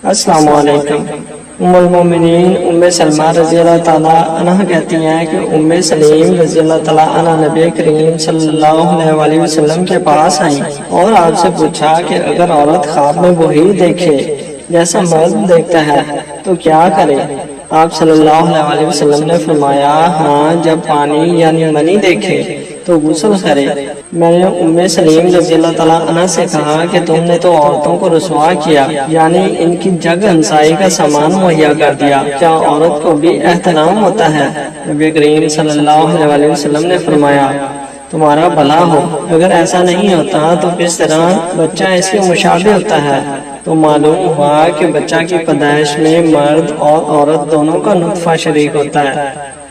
السلام علیکم۔ ام المومنین ام سلمہ رضی اللہ تعالیٰ عنہ کہتی ہیں کہ ام سلیم رضی اللہ تعالیٰ عنہ نبی کریم صلی اللہ علیہ وسلم کے پاس آئیں اور آپ سے پوچھا کہ اگر عورت خواب میں وہی دیکھے جیسا مرد دیکھتا ہے تو کیا کرے؟ آپ صلی اللہ علیہ وسلم نے فرمایا، ہاں جب پانی یعنی منی دیکھے تو غسل کرے۔ میں نے ام سلیم رضی اللہ تعالیٰ عنہ سے کہا کہ تم نے تو عورتوں کو رسوا کیا، یعنی ان کی جگ ہنسائی کا سامان مہیا کر دیا، کیا عورت کو بھی احترام ہوتا ہے؟ نبی کریم صلی اللہ علیہ وسلم نے فرمایا، تمہارا بھلا ہو، اگر ایسا نہیں ہوتا تو کس طرح بچہ اس کے مشابہ ہوتا ہے؟ تو معلوم ہوا کہ بچہ کی پیدائش میں مرد اور عورت دونوں کا نطفہ شریک ہوتا ہے،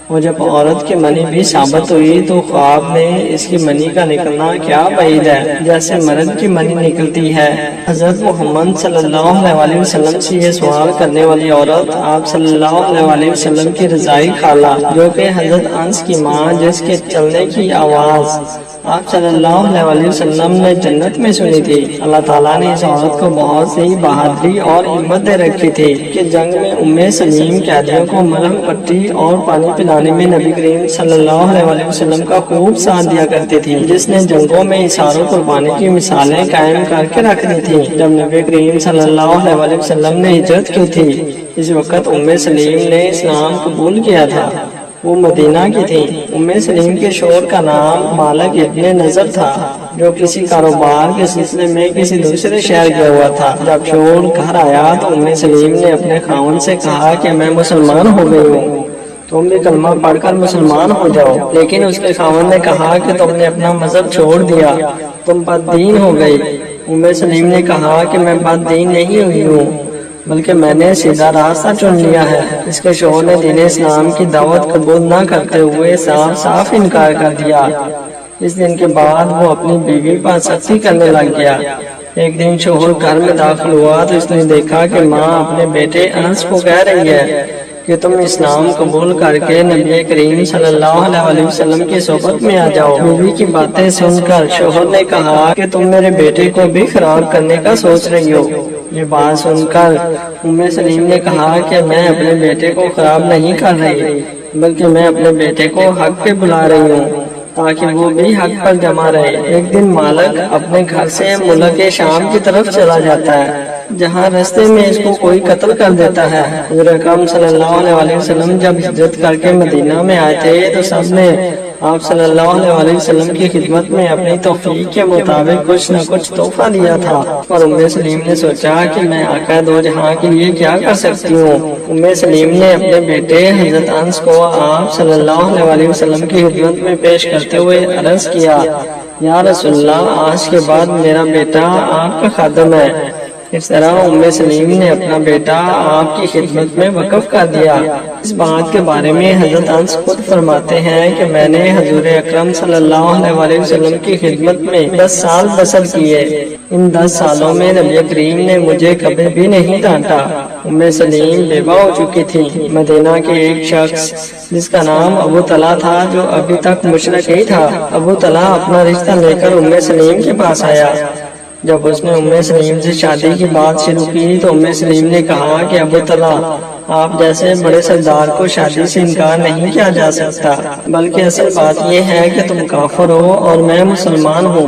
اور جب عورت کی منی بھی ثابت ہوئی تو خواب میں اس کی منی کا نکلنا کیا بعید ہے جیسے مرد کی منی نکلتی ہے۔ حضرت محمد صلی اللہ علیہ وسلم سے یہ سوال کرنے والی عورت آپ صلی اللہ علیہ وسلم کی رضائی خالہ، جو کہ حضرت انس کی ماں، جس کے چلنے کی آواز آپ صلی اللہ علیہ وسلم نے جنت میں سنی تھی، اللہ تعالیٰ نے اس عورت کو بہت سی بہادری اور ہمت دے رکھی تھی کہ جنگ میں ام سلیم قیدیوں کو مرہم پٹی اور پانی پلانے میں نبی کریم صلی اللہ علیہ وسلم کا خوب ساتھ دیا کرتی تھی، جس نے جنگوں میں اثار و قربانی کی مثالیں قائم کر کے رکھ دی تھی۔ جب نبی کریم صلی اللہ علیہ وسلم نے ہجرت کی تھی، اس وقت ام سلیم نے اسلام قبول کیا تھا، وہ مدینہ کی تھی۔ ام سلیم کے شوہر کا نام مالک ابن نضر تھا، جو کسی کاروبار کے سلسلے میں کسی دوسرے شہر گیا ہوا تھا۔ جب شوہر گھر آیا تو ام سلیم نے اپنے خاوند سے کہا کہ میں مسلمان ہو گئی ہوں، تم بھی کلمہ پڑھ کر مسلمان ہو جاؤ۔ لیکن اس کے خاوند نے کہا کہ تم نے اپنا مذہب چھوڑ دیا، تم بد دین ہو گئی۔ ام سلیم نے کہا کہ میں بد دین نہیں ہوئی ہوں، بلکہ میں نے سیدھا راستہ چن لیا ہے۔ اس کے شوہر نے دین اسلام کی دعوت قبول نہ کرتے ہوئے صاف صاف انکار کر دیا۔ اس دن کے بعد وہ اپنی بیوی پر سختی کرنے لگ گیا۔ ایک دن شوہر گھر میں داخل ہوا تو اس نے دیکھا کہ ماں اپنے بیٹے انس کو کہہ رہی ہے کہ تم اسلام قبول کر کے نبی کریم صلی اللہ علیہ وسلم کی صحبت میں آ جاؤ۔ بیوی کی باتیں سن کر شوہر نے کہا کہ تم میرے بیٹے کو بھی خراب کرنے کا سوچ رہی ہو۔ یہ بات سن کر ام سلیم نے کہا کہ میں اپنے بیٹے کو خراب نہیں کر رہی، بلکہ میں اپنے بیٹے کو حق پہ بلا رہی ہوں تاکہ وہ بھی حق پر جمع رہے۔ ایک دن مالک اپنے گھر سے ملک شام کی طرف چلا جاتا ہے، جہاں رستے میں اس کو کوئی قتل کر دیتا ہے۔ حضور اکرم صلی اللہ علیہ وسلم جب ہجرت کر کے مدینہ میں آئے تھے تو سب نے آپ صلی اللہ علیہ وسلم کی خدمت میں اپنی توفیق کے مطابق کچھ نہ کچھ تحفہ دیا تھا، اور ام سلیم نے سوچا کہ میں آقا دو جہاں کے لیے کیا کر سکتی ہوں۔ ام سلیم نے اپنے بیٹے حضرت انس کو آپ صلی اللہ علیہ وسلم کی خدمت میں پیش کرتے ہوئے عرض کیا، یا رسول اللہ، آج کے بعد میرا بیٹا آپ کا خادم ہے۔ اس طرح ام سلیم نے اپنا بیٹا آپ کی خدمت میں وقف کر دیا۔ اس بات کے بارے میں حضرت انس خود فرماتے ہیں کہ میں نے حضور اکرم صلی اللہ علیہ وسلم کی خدمت میں 10 سال بسر کیے۔ ان 10 سالوں میں نبی کریم نے مجھے کبھی بھی نہیں ڈانٹا۔ ام سلیم بیوہ ہو چکی تھی۔ مدینہ کے ایک شخص جس کا نام ابو طلحہ تھا، جو ابھی تک مشرک ہی تھا، ابو طلحہ اپنا رشتہ لے کر ام سلیم کے پاس آیا۔ جب اس نے ام سلیم سے شادی کی بات شروع کی تو ام سلیم نے کہا کہ ابو طلحہ، آپ جیسے بڑے سردار کو شادی سے انکار نہیں کیا جا سکتا، بلکہ اصل بات یہ ہے کہ تم کافر ہو اور میں مسلمان ہوں،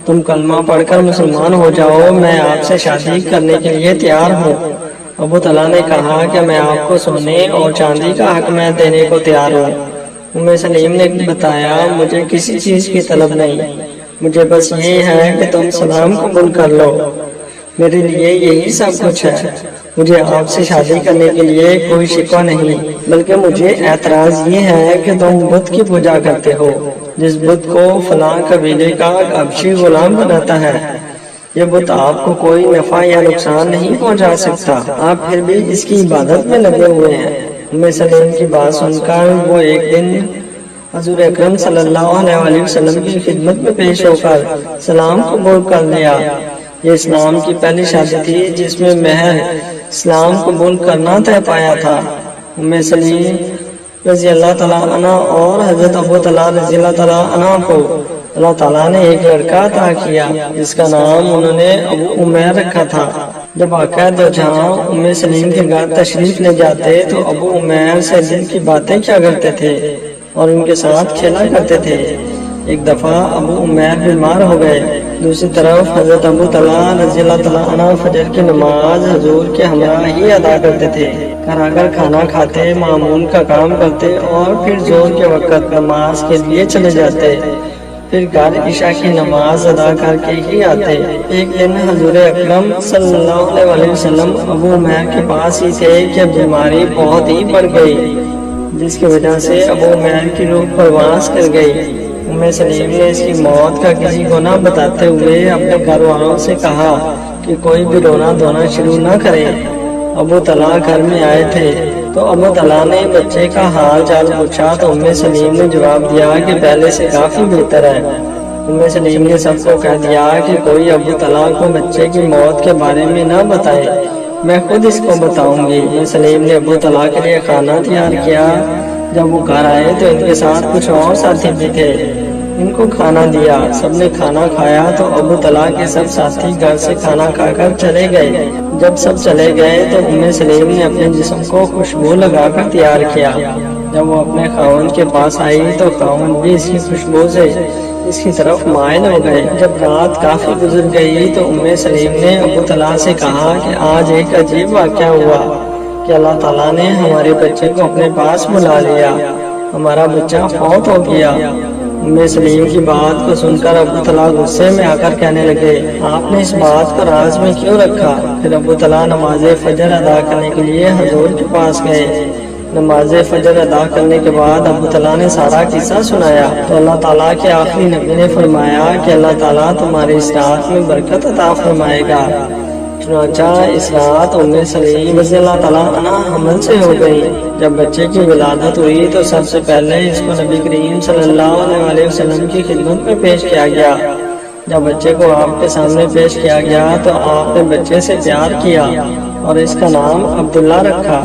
تم کلمہ پڑھ کر مسلمان ہو جاؤ، میں آپ سے شادی کرنے کے لیے تیار ہوں۔ ابو طلحہ نے کہا کہ میں آپ کو سونے اور چاندی کا حق میں دینے کو تیار ہوں۔ ام سلیم نے بتایا، مجھے کسی چیز کی طلب نہیں، مجھے بس یہ ہے کہ تم سلام قبول کر لو، میرے لیے یہی سب کچھ ہے۔ مجھے آپ سے شادی کرنے کے لیے کوئی شکوہ نہیں، بلکہ مجھے اعتراض یہ ہے کہ تم بت کی پوجا کرتے ہو، جس بت کو فلاں قبیلے کا حبشی غلام بناتا ہے۔ یہ بت آپ کو کوئی نفع یا نقصان نہیں پہنچا سکتا، آپ پھر بھی اس کی عبادت میں لگے ہوئے ہیں۔ ام سلیم کی بات سن کر وہ ایک دن حضور اکرم صلی اللہ علیہ وسلم کی خدمت میں پیش ہو کر سلام قبول کر لیا۔ یہ اسلام کی پہلی شادی تھی جس میں مہر اسلام قبول کرنا طے پایا تھا۔ ام سلیم رضی اللہ تعالیٰ عنہ اور حضرت ابو طلحہ رضی اللہ تعالیٰ عنہ کو اللہ تعالیٰ نے ایک لڑکا عطا کیا جس کا نام انہوں نے ابو عمیر رکھا تھا۔ جب آقا دو جہاں ام سلیم کے گھر تشریف لے جاتے تو ابو عمیر سے دل کی باتیں کیا کرتے تھے اور ان کے ساتھ کھیلا کرتے تھے۔ ایک دفعہ ابو عمیر بیمار ہو گئے۔ دوسری طرف حضرت ابو طلحہ رضی اللہ تعالیٰ عنہ فجر کی نماز حضور کے ہمراہ ہی ادا کرتے تھے۔ گھر آ کر کھانا کھاتے، معمول کا کام کرتے اور پھر ظہر کے وقت نماز کے لیے چلے جاتے، پھر گھر عشاء کی نماز ادا کر کے ہی آتے۔ ایک دن حضور اکرم صلی اللہ علیہ وسلم ابو عمیر کے پاس ہی تھے کہ بیماری بہت ہی بڑھ گئی، جس کی وجہ سے ابو عمیر کی روح پرواز کر گئی۔ ام سلیم نے اس کی موت کا کسی کو نہ بتاتے ہوئے اپنے گھر والوں سے کہا کہ کوئی بھی رونا دھونا شروع نہ کرے۔ ابو طلحہ گھر میں آئے تھے تو ابو طلحہ نے بچے کا حال چال پوچھا تو ام سلیم نے جواب دیا کہ پہلے سے کافی بہتر ہے۔ ام سلیم نے سب کو کہہ دیا کہ کوئی ابو طلحہ کو بچے کی موت کے بارے میں نہ بتائے، میں خود اس کو بتاؤں گی۔ ام سلیم نے ابو طلحہ کے لیے کھانا تیار کیا۔ جب وہ گھر آئے تو ان کے ساتھ کچھ اور ساتھی بھی تھے، ان کو کھانا دیا۔ سب نے کھانا کھایا تو ابو طلحہ کے سب ساتھی گھر سے کھانا کھا کر چلے گئے۔ جب سب چلے گئے تو ام سلیم نے اپنے جسم کو خوشبو لگا کر تیار کیا۔ جب وہ اپنے خاوند کے پاس آئی تو خاوند بھی اس کی خوشبو سے اس کی طرف مائل ہو گئے۔ جب رات کافی گزر گئی تو ام سلیم نے ابو طلحہ سے کہا کہ آج ایک عجیب واقعہ ہوا کہ اللہ تعالیٰ نے ہمارے بچے کو اپنے پاس بلا لیا، ہمارا بچہ فوت ہو گیا۔ ام سلیم کی بات کو سن کر ابو طلحہ غصے میں آ کر کہنے لگے، آپ نے اس بات کو راز میں کیوں رکھا؟ پھر ابو طلحہ نماز فجر ادا کرنے کے لیے حضور کے پاس گئے۔ نماز فجر ادا کرنے کے بعد ابو طلحہ نے سارا قصہ سنایا تو اللہ تعالیٰ کے آخری نبی نے فرمایا کہ اللہ تعالیٰ تمہاری اس رات میں برکت عطا فرمائے گا۔ چنانچہ اس رات ام سلیم رضی اللہ تعالیٰ عنہ حمل سے ہو گئی۔ جب بچے کی ولادت ہوئی تو سب سے پہلے اس کو نبی کریم صلی اللہ علیہ وسلم کی خدمت میں پیش کیا گیا۔ جب بچے کو آپ کے سامنے پیش کیا گیا تو آپ نے بچے سے پیار کیا اور اس کا نام عبداللہ رکھا۔